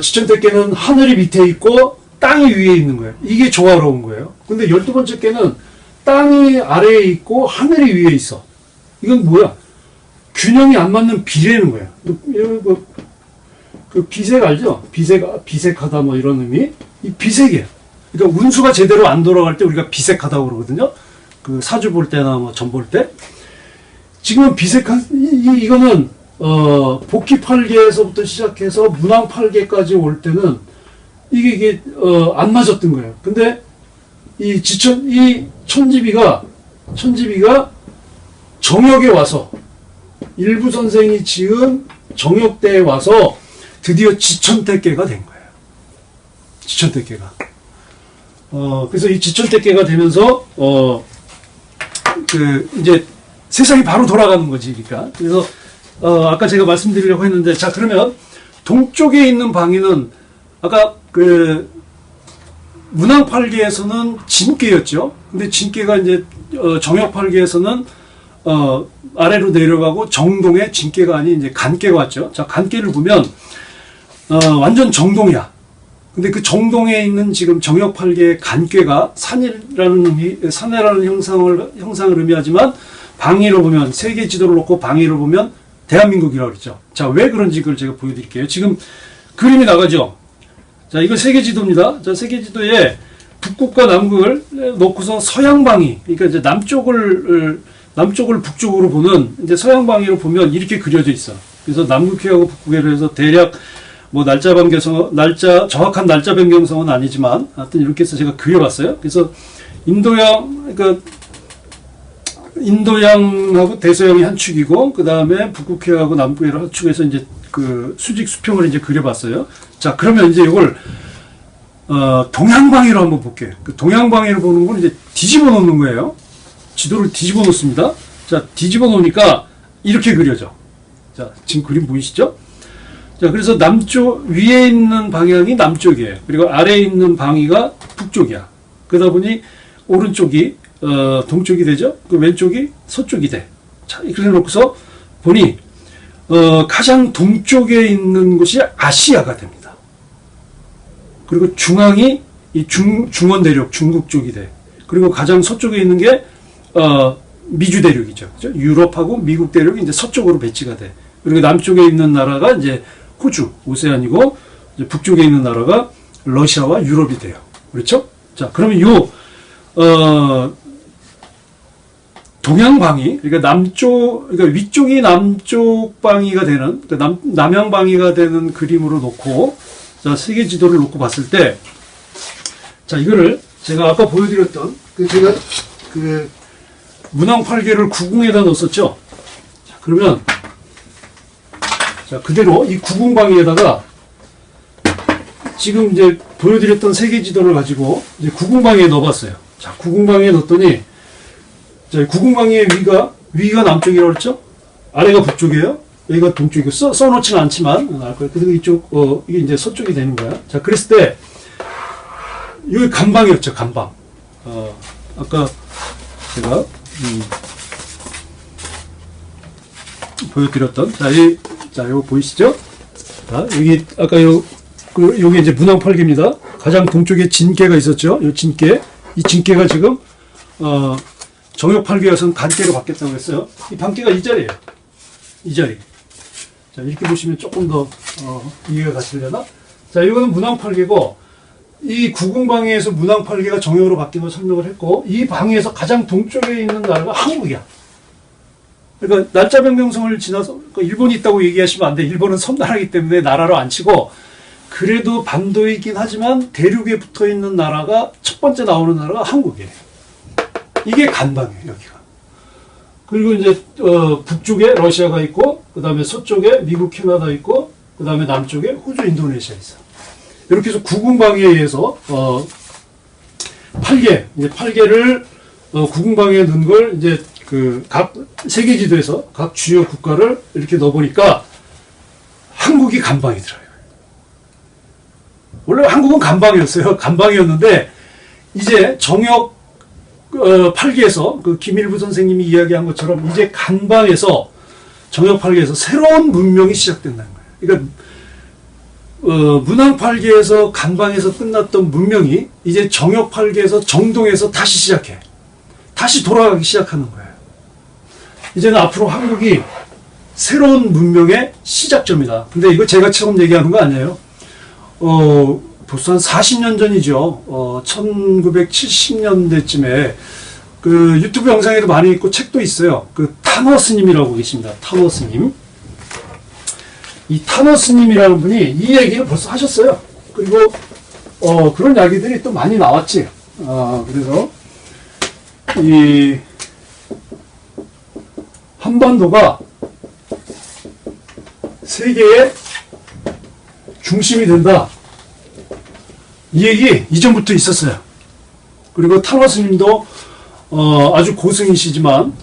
지천태깨는 하늘이 밑에 있고 땅이 위에 있는 거예요. 이게 조화로운 거예요. 근데 12번째 깨는 땅이 아래에 있고 하늘이 위에 있어. 이건 뭐야? 균형이 안 맞는 비례는 거예요. 그 비색 알죠? 비색하다 뭐 이런 의미? 이 비색이에요. 그러니까 운수가 제대로 안 돌아갈 때 우리가 비색하다고 그러거든요. 그 사주 볼 때나 뭐 점 볼 때. 지금은 이거는 복귀 8개에서부터 시작해서 문왕 8개까지 올 때는 이게 안 맞았던 거예요. 근데 이 천지비가 정역에 와서 일부 선생이 지은 정역대에 와서 드디어 지천태깨가 된 거예요. 지천태깨가. 그래서 이 지천태깨가 되면서 이제 세상이 바로 돌아가는 거지, 그러니까. 그래서 아까 제가 말씀드리려고 했는데, 자, 그러면 동쪽에 있는 방위는 아까 문왕팔계에서는 진계였죠. 근데 진계가 이제 정역팔계에서는 아래로 내려가고 정동에 진계가 아닌 이제 간계가 왔죠. 자, 간계를 보면 완전 정동이야. 근데 그 정동에 있는 지금 정역팔계의 간계가 산이라는 형상을 의미하지만 방위로 보면 세계 지도를 놓고 방위로 보면 대한민국이라고 그랬죠. 자, 왜 그런지 그걸 제가 보여드릴게요. 지금 그림이 나가죠. 자, 이거 세계 지도입니다. 자, 세계 지도에 북극과 남극을 놓고서 서양방위, 그러니까 이제 남쪽을 북쪽으로 보는 이제 서양방위로 보면 이렇게 그려져 있어. 그래서 남극회하고 북극회로 해서 대략 뭐 정확한 날짜 변경성은 아니지만 하여튼 이렇게 해서 제가 그려봤어요. 그래서 그러니까 인도양하고 대서양이 한 축이고, 그 다음에 북극해하고 남극해를 한 축에서 이제 그 수직 수평을 이제 그려봤어요. 자, 그러면 이제 이걸 동양방위로 한번 볼게요. 그 동양방위로 보는 건 이제 뒤집어 놓는 거예요. 지도를 뒤집어 놓습니다. 자, 뒤집어 놓으니까 이렇게 그려져. 자, 지금 그림 보이시죠? 자, 그래서 남쪽 위에 있는 방향이 남쪽이에요. 그리고 아래에 있는 방위가 북쪽이야. 그러다 보니 오른쪽이 동쪽이 되죠. 그 왼쪽이 서쪽이 돼. 자, 이렇게 놓고서 보니 가장 동쪽에 있는 곳이 아시아가 됩니다. 그리고 중앙이 이 중원 대륙 중국 쪽이 돼. 그리고 가장 서쪽에 있는 게 미주 대륙이죠. 그죠? 유럽하고 미국 대륙이 이제 서쪽으로 배치가 돼. 그리고 남쪽에 있는 나라가 이제 호주, 오세안이고, 이제 북쪽에 있는 나라가 러시아와 유럽이 돼요. 그렇죠? 자, 그러면 동양방위, 그러니까 그러니까 위쪽이 남쪽 방위가 되는, 그러니까 남양 방위가 되는 그림으로 놓고, 자, 세계 지도를 놓고 봤을 때, 자, 이거를 제가 아까 보여드렸던, 제가 문왕팔계를 구궁에다 넣었었죠? 자, 그러면, 자, 그대로 이 구궁방위에다가 지금 이제 보여드렸던 세계 지도를 가지고 이제 구궁방위에 넣어봤어요. 자, 구궁방위에 넣었더니, 자, 구궁방위의 위가 남쪽이라고 그랬죠? 아래가 북쪽이에요? 여기가 동쪽이고, 써놓지는 않지만, 알 거예요. 그리고 이쪽, 이게 이제 서쪽이 되는 거야. 자, 그랬을 때, 여기 간방이었죠, 간방. 아까 제가, 보여드렸던, 자, 이거 보이시죠? 자, 여기, 아까 여기 이제 문왕팔계입니다. 가장 동쪽에 진계가 있었죠? 이 진계. 이 진계가 지금, 정역팔계에서는 간계로 바뀌었다고 했어요. 이 반계가 이 자리예요. 이 자리. 자, 이렇게 보시면 조금 더 이해가 가시려나? 자, 이거는 문왕팔계고, 이 구궁방위에서 문왕팔계가 정역으로 바뀐 걸 설명을 했고, 이 방위에서 가장 동쪽에 있는 나라가 한국이야. 그러니까 날짜 변경성을 지나서 일본이 있다고 얘기하시면 안 돼. 일본은 섬나라이기 때문에 나라로 안 치고, 그래도 반도이긴 하지만 대륙에 붙어 있는 나라가 첫 번째 나오는 나라가 한국이에요. 이게 간방이에요, 여기가. 그리고 이제 북쪽에 러시아가 있고, 그 다음에 서쪽에 미국, 캐나다 있고, 그 다음에 남쪽에 호주, 인도네시아 있어. 이렇게 해서 구궁방위에 의해서 팔계를 구궁방위에 넣은 걸 이제 각 세계 지도에서 각 주요 국가를 이렇게 넣어보니까 한국이 간방이더라고요. 원래 한국은 간방이었어요. 간방이었는데 이제 정역 팔계에서 김일부 선생님이 이야기한 것처럼 이제 간방에서 정역 팔계에서 새로운 문명이 시작된다는 거예요. 그러니까 문왕팔계에서 간방에서 끝났던 문명이 이제 정역팔계에서 정동에서 다시 시작해. 다시 돌아가기 시작하는 거예요. 이제는 앞으로 한국이 새로운 문명의 시작점이다. 근데 이거 제가 처음 얘기하는 거 아니에요. 벌써 한 40년 전이죠. 1970년대쯤에 그 유튜브 영상에도 많이 있고 책도 있어요. 그 타너 스님이라고 계십니다. 타너 스님. 이 타너 스님이라는 분이 이 얘기를 벌써 하셨어요. 그리고 그런 이야기들이 또 많이 나왔지. 그래서 이 한반도가 세계의 중심이 된다. 이 얘기 이전부터 있었어요. 그리고 타너 스님도 아주 고승이시지만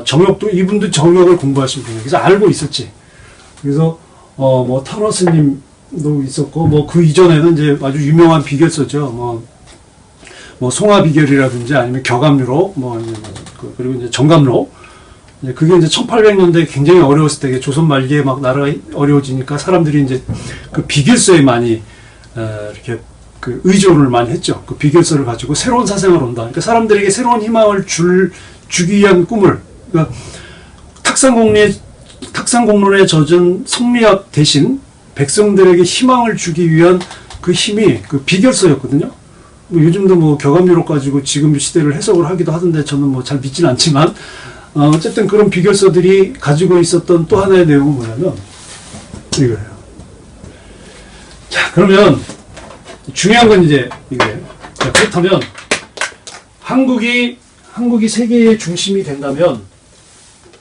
정역도 이분도 정역을 공부하신 분이에요. 그래서 알고 있었지. 그래서 뭐 타너 스님도 있었고 뭐 그 이전에는 이제 아주 유명한 비결서죠. 뭐 뭐 송화비결이라든지 아니면 격압유로 그리고 이제 정감로 그게 이제 1800년대 굉장히 어려웠을 때 조선 말기에 막 나라가 어려워지니까 사람들이 이제 그 비결서에 많이 이렇게 그 의존을 많이 했죠. 그 비결서를 가지고 새로운 사생활 온다. 그러니까 사람들에게 새로운 희망을 주기 위한 꿈을 그러니까 탁상공론에 젖은 성리학 대신 백성들에게 희망을 주기 위한 그 힘이 그 비결서였거든요. 뭐 요즘도 뭐 격압유로 가지고 지금 시대를 해석을 하기도 하던데 저는 뭐 잘 믿진 않지만 어쨌든 그런 비결서들이 가지고 있었던 또 하나의 내용은 뭐냐면 이거예요. 자, 그러면 중요한 건 이제 이거예요. 자, 그렇다면 한국이 세계의 중심이 된다면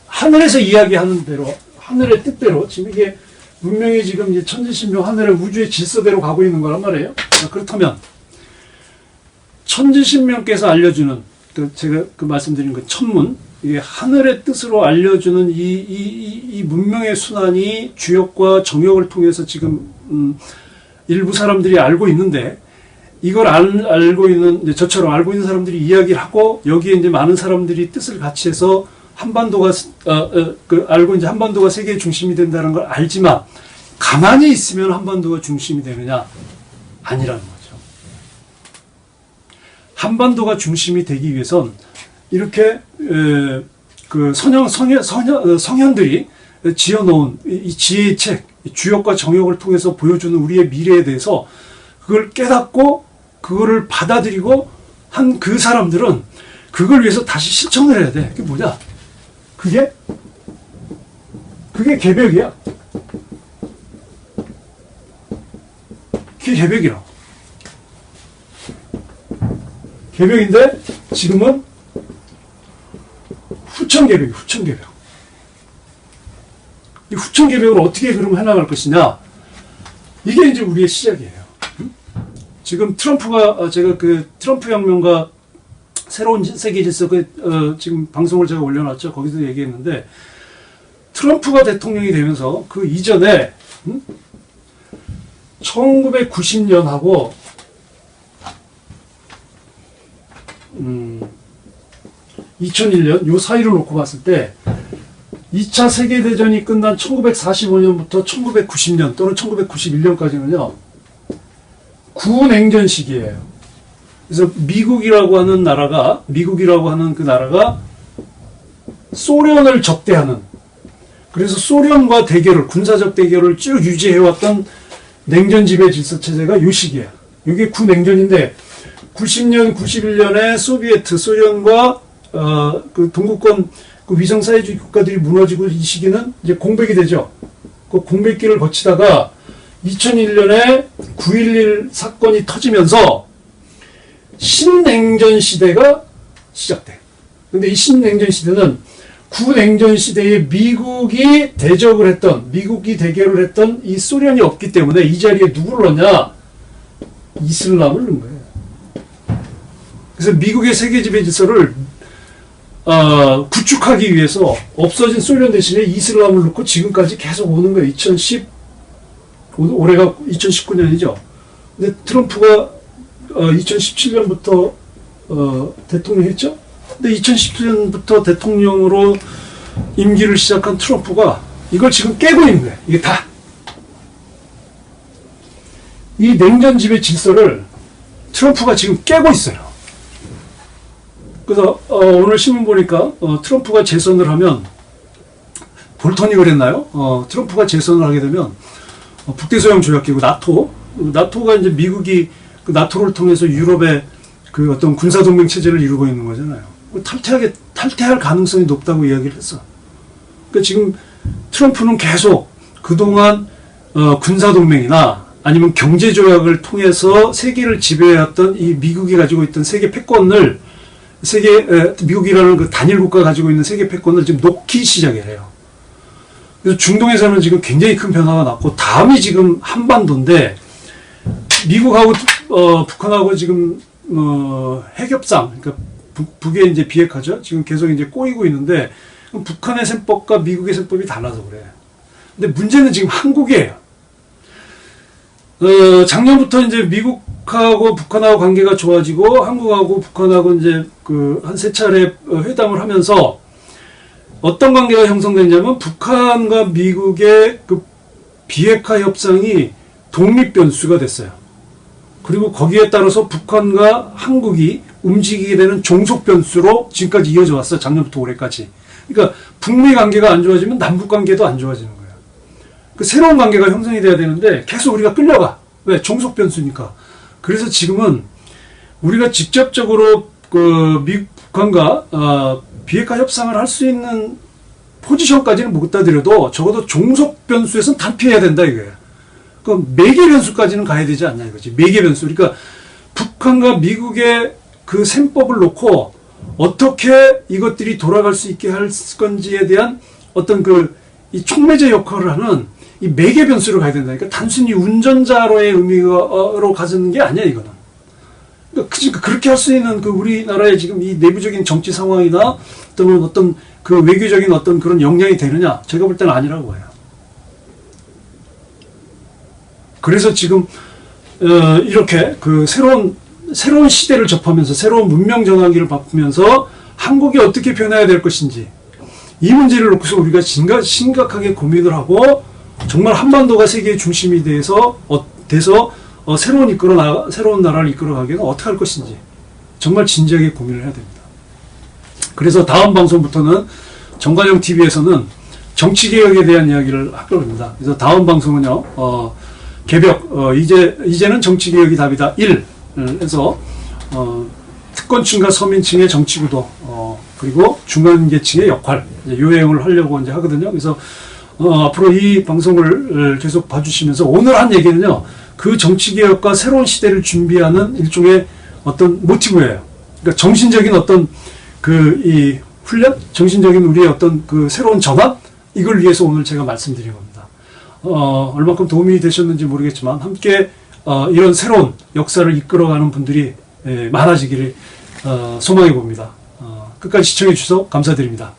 하늘에서 이야기하는 대로 하늘의 뜻대로 지금 이게 문명이 지금 이제 천지신명 하늘의 우주의 질서대로 가고 있는 거란 말이에요. 자, 그렇다면 천지신명께서 알려주는 제가 말씀드린 그 천문 이게 하늘의 뜻으로 알려주는 이 문명의 순환이 주역과 정역을 통해서 지금 일부 사람들이 알고 있는데 이걸 알고 있는 저처럼 알고 있는 사람들이 이야기를 하고 여기에 이제 많은 사람들이 뜻을 같이 해서 한반도가 알고 이제 한반도가 세계의 중심이 된다는 걸 알지만 가만히 있으면 한반도가 중심이 되느냐 아니라는 거죠. 한반도가 중심이 되기 위해선 이렇게 그 성현들이 지어놓은 이 지혜의 책, 주역과 정역을 통해서 보여주는 우리의 미래에 대해서 그걸 깨닫고 그거를 받아들이고 한 그 사람들은 그걸 위해서 다시 실천을 해야 돼. 그게 뭐냐? 그게 개벽이야. 그게 개벽이라고. 개벽인데 지금은 후천개벽이 후천개벽. 이 후천개벽을 어떻게 그럼 해나갈 것이냐? 이게 이제 우리의 시작이에요. 지금 트럼프가 제가 그 트럼프 혁명과 새로운 세계 질서 지금 방송을 제가 올려놨죠. 거기서 얘기했는데 트럼프가 대통령이 되면서 그 이전에 1990년하고 2001년 요 사이를 놓고 봤을 때 2차 세계대전이 끝난 1945년부터 1990년 또는 1991년까지는요 구냉전 시기예요. 그래서 미국이라고 하는 그 나라가 소련을 적대하는 그래서 소련과 대결을 군사적 대결을 쭉 유지해왔던 냉전 지배 질서 체제가 요 시기예요. 이게 구냉전인데 90년, 91년에 소련과 그 동구권 그 위성 사회주의 국가들이 무너지고 이 시기는 이제 공백이 되죠. 그 공백기를 거치다가 2001년에 9.11 사건이 터지면서 신냉전 시대가 시작돼. 근데 이 신냉전 시대는 구냉전 시대에 미국이 대적을 했던, 미국이 대결을 했던 이 소련이 없기 때문에 이 자리에 누구를 넣냐? 이슬람을 넣은 거예요. 그래서 미국의 세계 지배 질서를 구축하기 위해서 없어진 소련 대신에 이슬람을 넣고 지금까지 계속 오는 거예요. 올해가 2019년이죠. 근데 트럼프가 2017년부터 대통령 했죠. 근데 2017년부터 대통령으로 임기를 시작한 트럼프가 이걸 지금 깨고 있는 거예요. 이게 다. 이 냉전 지배 질서를 트럼프가 지금 깨고 있어요. 그래서 오늘 신문 보니까 트럼프가 재선을 하면 볼턴이 그랬나요? 트럼프가 재선을 하게 되면 북대서양 조약기구 나토가 이제 미국이 그 나토를 통해서 유럽의 그 어떤 군사동맹 체제를 이루고 있는 거잖아요. 탈퇴할 가능성이 높다고 이야기를 했어. 그러니까 지금 트럼프는 계속 그동안 군사동맹이나 아니면 경제조약을 통해서 세계를 지배해왔던 이 미국이 가지고 있던 세계 패권을 미국이라는 그 단일 국가가 가지고 있는 세계 패권을 지금 놓기 시작을 해요. 그래서 중동에서는 지금 굉장히 큰 변화가 났고 다음이 지금 한반도인데 미국하고 북한하고 지금 핵협상 그러니까 북에 이제 비핵화죠. 지금 계속 이제 꼬이고 있는데 북한의 셈법과 미국의 셈법이 달라서 그래. 근데 문제는 지금 한국이에요. 작년부터 이제 미국 북한하고 관계가 좋아지고 한국하고 북한하고 이제 그 한 세 차례 회담을 하면서 어떤 관계가 형성되냐면 북한과 미국의 그 비핵화 협상이 독립 변수가 됐어요. 그리고 거기에 따라서 북한과 한국이 움직이게 되는 종속 변수로 지금까지 이어져 왔어요. 작년부터 올해까지. 그러니까 북미 관계가 안 좋아지면 남북 관계도 안 좋아지는 거예요. 그 새로운 관계가 형성이 돼야 되는데 계속 우리가 끌려가. 왜? 종속 변수니까. 그래서 지금은 우리가 직접적으로 그 북한과 비핵화 협상을 할 수 있는 포지션까지는 못 따드려도 적어도 종속 변수에서는 탈피해야 된다 이거예요. 그럼 매개 변수까지는 가야 되지 않냐 이거지. 매개 변수. 그러니까 북한과 미국의 그 셈법을 놓고 어떻게 이것들이 돌아갈 수 있게 할 건지에 대한 어떤 이 촉매제 역할을 하는 이 매개 변수로 가야 된다. 그러니까 단순히 운전자로의 의미로 가지는 게 아니야 이거는. 그러니까 그렇게 할 수 있는 그 우리나라의 지금 이 내부적인 정치 상황이나 또는 어떤 그 외교적인 어떤 그런 역량이 되느냐? 제가 볼 때는 아니라고 해요. 그래서 지금 이렇게 그 새로운 시대를 접하면서 새로운 문명 전환기를 바꾸면서 한국이 어떻게 변해야 될 것인지 이 문제를 놓고서 우리가 심각하게 고민을 하고 정말 한반도가 세계의 중심이 돼서 새로운 나라를 이끌어가기에는 어떻게 할 것인지 정말 진지하게 고민을 해야 됩니다. 그래서 다음 방송부터는 정관영 TV에서는 정치개혁에 대한 이야기를 할 겁니다. 그래서 다음 방송은요, 개벽, 이제는 정치개혁이 답이다 1에서 특권층과 서민층의 정치구도, 그리고 중간계층의 역할, 요 내용을 하려고 이제 하거든요. 그래서 앞으로 이 방송을 계속 봐주시면서 오늘 한 얘기는요, 그 정치개혁과 새로운 시대를 준비하는 일종의 어떤 모티브예요. 그러니까 정신적인 어떤 이 훈련? 정신적인 우리의 어떤 그 새로운 전환? 이걸 위해서 오늘 제가 말씀드린 겁니다. 얼마큼 도움이 되셨는지 모르겠지만 함께 이런 새로운 역사를 이끌어가는 분들이 많아지기를 소망해 봅니다. 끝까지 시청해 주셔서 감사드립니다.